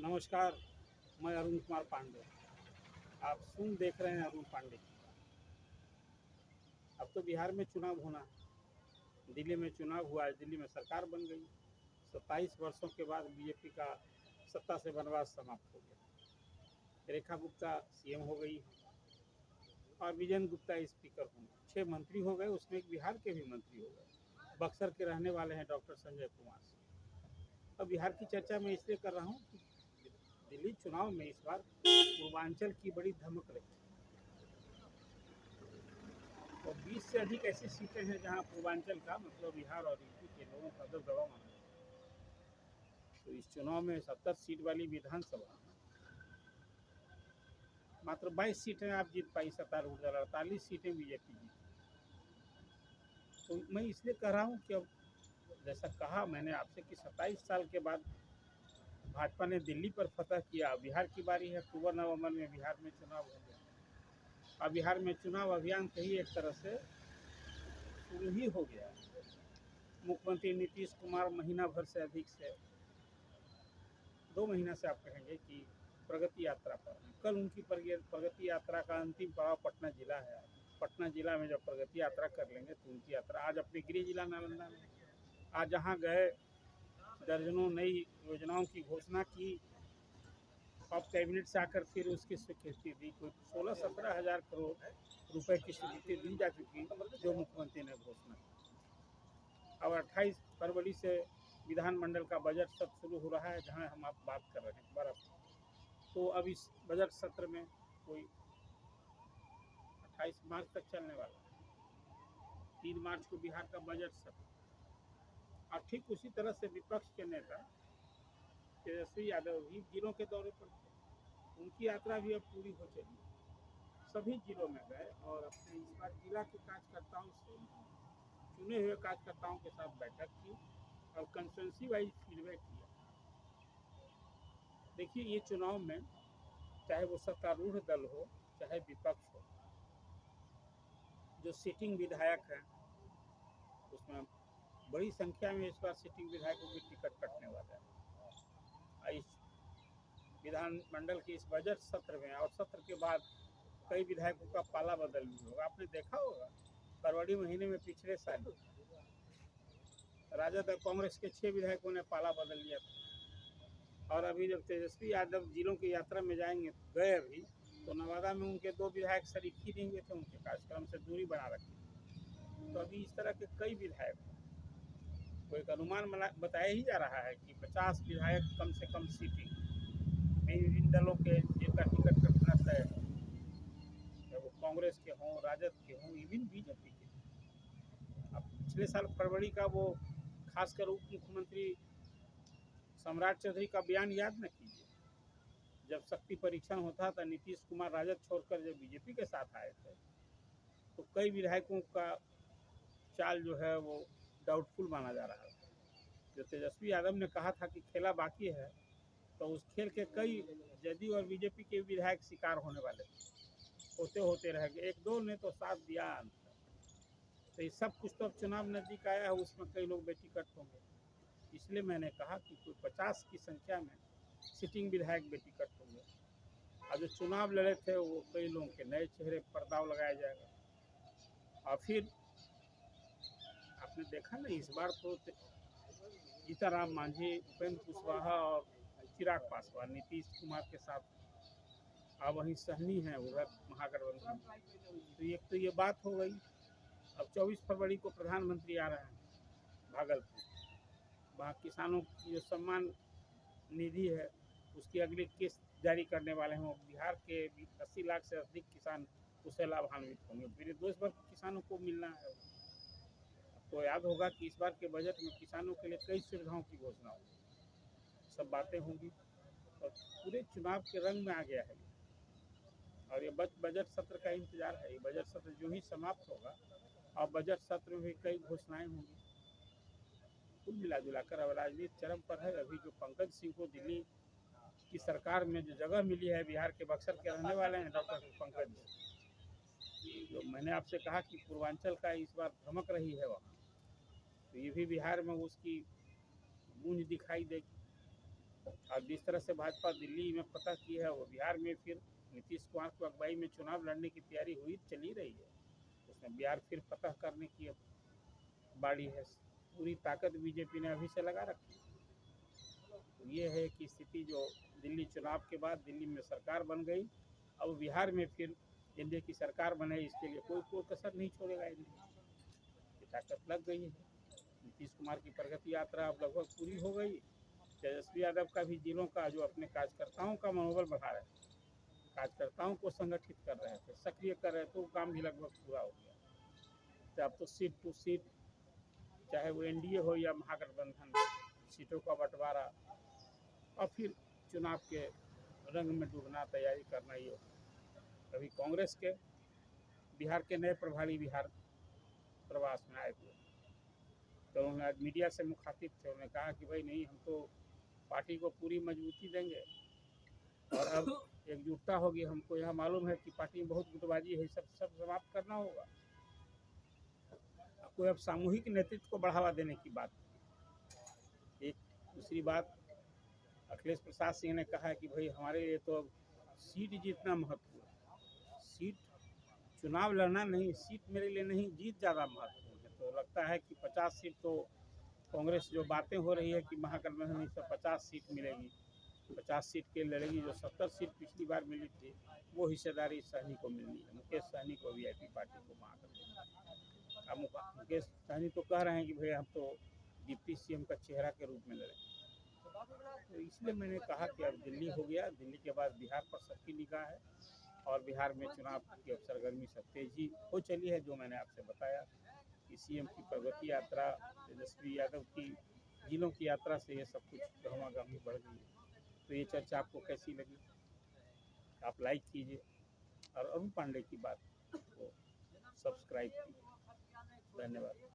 नमस्कार। मैं अरुण कुमार पांडे। आप देख रहे हैं अरुण पांडे। अब तो बिहार में चुनाव होना है। दिल्ली में चुनाव हुआ है, दिल्ली में सरकार बन गई। 27 वर्षों के बाद बीजेपी का सत्ता से वनवास समाप्त हो गया। रेखा गुप्ता सीएम हो गई और विजेंद्र गुप्ता स्पीकर होंगे। 6 मंत्री हो गए, उसमें एक बिहार के भी मंत्री हो गए। बक्सर के रहने वाले हैं डॉक्टर संजय कुमार सिंह। अब बिहार की चर्चा मैं इसलिए कर रहा हूँ कि दिल्ली चुनाव में इस बार पूर्वांचल की बड़ी धमक रही। और 20 से अधिक ऐसी सीटें हैं जहां पूर्वांचल का मतलब बिहार और यूपी के लोगों का दबदबा माना जाए। तो इस चुनाव में 70 सीट वाली विधानसभा मात्र 22 सीटें आप जीत पाई। सत्तारूढ़ दल 48 सीटें बीजेपी जीती। तो मैं इसलिए कह रहा हूँ कि अब जैसा कहा मैंने आपसे कि 27 साल के बाद भाजपा ने दिल्ली पर फतह किया। बिहार की बारी है। अक्टूबर नवंबर में बिहार में चुनाव हो गया। अब बिहार में चुनाव अभियान कहीं एक तरह से शुरू ही हो गया। मुख्यमंत्री नीतीश कुमार महीना भर से अधिक से 2 महीना से आप कहेंगे कि प्रगति यात्रा पर हैं। कल उनकी प्रगति यात्रा का अंतिम पड़ाव पटना जिला है। पटना जिला में जब प्रगति यात्रा कर लेंगे तो उनकी यात्रा आज अपने गृह जिला नालंदा में आज जहाँ गए दर्जनों नई योजनाओं की घोषणा की। अब कैबिनेट से आकर फिर उसकी स्वीकृति दी। कोई 16-17 हज़ार करोड़ रुपए की स्वीकृति दी जा चुकी जो मुख्यमंत्री ने घोषणा की। अब 28 फरवरी से विधानमंडल का बजट सत्र शुरू हो रहा है जहां हम आप बात कर रहे हैं बर्फ। तो अब इस बजट सत्र में कोई 28 मार्च तक चलने वाला है। 3 मार्च को बिहार का बजट सत्र। और ठीक उसी तरह से विपक्ष के नेता तेजस्वी यादव भी जिलों के दौरे पर थे। उनकी यात्रा भी अब पूरी हो चली। सभी जिलों में गए और अपने इस बार जिला के कार्यकर्ताओं से चुने हुए कार्यकर्ताओं के साथ बैठक की और कंस्टिट्यूंसी वाइज फीडबैक किया। देखिए ये चुनाव में चाहे वो सत्तारूढ़ दल हो चाहे विपक्ष हो, जो सिटिंग विधायक हैं उसमें बड़ी संख्या में इस बार सिटिंग विधायकों की टिकट कटने वाला है। इस विधानमंडल के इस बजट सत्र में और सत्र के बाद कई विधायकों का पाला बदल भी होगा। आपने देखा होगा फरवरी महीने में पिछले साल राजद और कांग्रेस के 6 विधायकों ने पाला बदल लिया था। और अभी जब तेजस्वी यादव जिलों की यात्रा में जाएंगे गए अभी तो नवादा में उनके 2 विधायक शरीक ही नहीं हुए थे। उनके कार्यक्रम से दूरी बना रखी। तो अभी इस तरह के कई विधायक को एक अनुमान बताया ही जा रहा है कि 50 विधायक कम से कम सीटिंग इन दलों के जिनका टिकट कटना तय है, चाहे वो कांग्रेस के हों राजद के हों इवन बीजेपी के। अब पिछले साल फरवरी का वो खासकर उप मुख्यमंत्री सम्राट चौधरी का बयान याद न कीजिए। जब शक्ति परीक्षण होता था नीतीश कुमार राजद छोड़कर जब बीजेपी के साथ आए थे तो कई विधायकों का चाल जो है वो डाउटफुल माना जा रहा था। जो तेजस्वी यादव ने कहा था कि खेला बाकी है तो उस खेल के कई जदयू और बीजेपी के विधायक शिकार होने वाले होते होते रह गए। 1-2 ने तो साथ दिया। तो ये सब कुछ तो अब चुनाव नजदीक आया है, उसमें कई लोग बेटिकट होंगे। इसलिए मैंने कहा कि कोई 50 की संख्या में सिटिंग विधायक बेटिकट होंगे। और जो चुनाव लड़े थे वो कई लोगों के नए चेहरे पर दाव लगाया जाएगा। और फिर आपने देखा ना इस बार तो जीताराम मांझी उपेंद्र कुशवाहा और चिराग पासवान नीतीश कुमार के साथ अब वहीं सहनी है उधर महागठबंधन। तो ये बात हो गई। अब 24 फरवरी को प्रधानमंत्री आ रहे हैं भागलपुर। वहाँ किसानों की जो सम्मान निधि है उसकी अगली किस्त जारी करने वाले हैं। बिहार के 80 लाख से अधिक किसान उससे लाभान्वित होंगे। पूरे देश भर के किसानों को मिलना है। तो याद होगा कि इस बार के बजट में किसानों के लिए कई सुविधाओं की घोषणा होगी। सब बातें होंगी और पूरे चुनाव के रंग में आ गया है। और ये बजट सत्र का इंतजार है। ये बजट सत्र जो ही समाप्त होगा और बजट सत्र में भी कई घोषणाएं होंगी। कुल मिला जुलाकर अब राजनीति चरम पर है। अभी जो पंकज सिंह को दिल्ली की सरकार में जो जगह मिली है, बिहार के बक्सर के रहने वाले हैं डॉक्टर पंकज, जो मैंने आपसे कहा कि पूर्वांचल का इस बार धमक रही है वहाँ, तो ये भी बिहार में उसकी गूंज दिखाई देगी। और जिस तरह से भाजपा दिल्ली में फतह की है, वो बिहार में फिर नीतीश कुमार की अगुवाई में चुनाव लड़ने की तैयारी हुई चली रही है। उसमें बिहार फिर फतह करने की अब बारी है। पूरी ताकत बीजेपी ने अभी से लगा रखी है। तो ये है कि स्थिति जो दिल्ली चुनाव के बाद दिल्ली में सरकार बन गई, अब बिहार में फिर एनडीए की सरकार बने, इसके लिए कोई कसर नहीं छोड़ेगा एनडीए की ताकत लग गई है। नीतीश कुमार की प्रगति यात्रा अब लगभग पूरी हो गई। तेजस्वी यादव का भी जिलों का जो अपने कार्यकर्ताओं का मनोबल बढ़ा रहे थे, कार्यकर्ताओं को संगठित कर रहे थे, सक्रिय कर रहे थे, वो काम भी लगभग पूरा हो गया। तो अब तो सीट टू सीट, चाहे वो एनडीए हो या महागठबंधन, सीटों का बंटवारा और फिर चुनाव के रंग में डूबना, तैयारी करना, ये अभी कांग्रेस के बिहार के नए प्रभारी बिहार प्रवास में आए थे, तो उन्होंने आज मीडिया से मुखातिब थे। उन्होंने कहा कि भाई नहीं, हम तो पार्टी को पूरी मजबूती देंगे और अब एकजुटता होगी। हमको यह मालूम है कि पार्टी में बहुत गुटबाजी है, सब समाप्त करना होगा। कोई अब सामूहिक नेतृत्व को बढ़ावा देने की बात। एक दूसरी बात, अखिलेश प्रसाद सिंह ने कहा कि भाई हमारे लिए तो अब सीट जीतना महत्वपूर्ण है। सीट, चुनाव लड़ना नहीं, सीट मेरे लिए नहीं, जीत ज़्यादा महत्वपूर्ण है। तो लगता है कि 50 सीट तो कांग्रेस, जो बातें हो रही है कि महागठबंधन में 50 सीट मिलेगी, 50 सीट के लड़ेगी, जो 70 सीट पिछली बार मिली थी वो हिस्सेदारी सहनी को मिलनी है, मुकेश सहनी को, वीआईपी पार्टी को महागठबंधन। अब मुकेश सहनी तो कह रहे हैं कि भाई हम तो डिप्टी सीएम का चेहरा के रूप में लड़ेंगे। तो इसलिए मैंने कहा कि अब दिल्ली हो गया, दिल्ली के बाद बिहार पर सबकी निगाह है और बिहार में चुनाव की अब सरगर्मी सब तेजी हो चली है। जो मैंने आपसे बताया कि सीएम की प्रगति यात्रा, तेजस्वी यादव की जिलों की यात्रा से ये सब कुछ गहमागहमी बढ़ गई है। तो ये चर्चा आपको कैसी लगी, आप लाइक कीजिए और अरुण पांडे की बात को सब्सक्राइब कीजिए। धन्यवाद।